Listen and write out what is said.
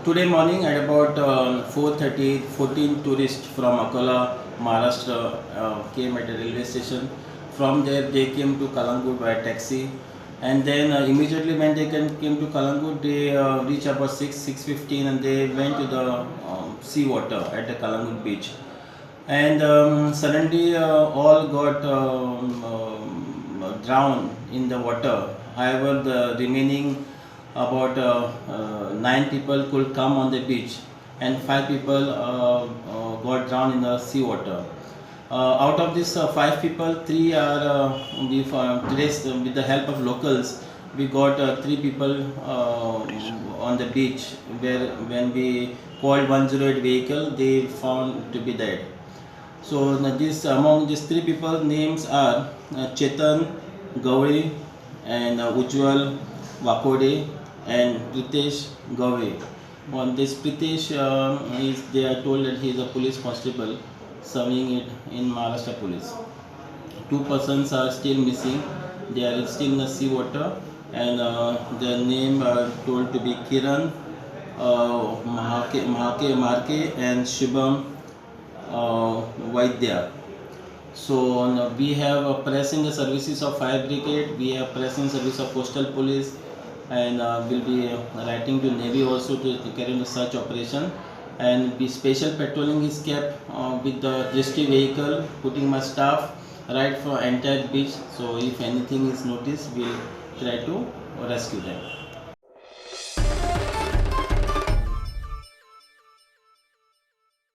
Today morning at about 4:30, 14 tourists from Akola, Maharashtra came at the railway station. From there they came to Calangute by taxi, and then immediately when they came to Calangute, they reached about 6:15, and they went to the sea water at the Calangute beach. And suddenly all got drowned in the water. However, the remaining about 9 people could come on the beach, and 5 people got drowned in the sea water. Out of these 5 people, three are we traced with the help of locals. We got 3 people on the beach, where when we called 108 vehicle, they found to be dead. So this among these 3 people names are Chetan Gawali and Ujwal Vakode and Pritesh Lankeshwae. On this Pritesh is they are told that he is a police constable serving it in Maharashtra police. 2 persons are still missing. They are still in the sea water, and their name are told to be Kiran, Mhaske and Shubham, Vaidya. So we have pressing the services of fire brigade, we have pressing service of coastal police, and will be writing to Navy also to carry the search operation. And the special patrolling is kept with the rescue vehicle, putting my staff right for entire beach. So if anything is noticed, we'll try to rescue them.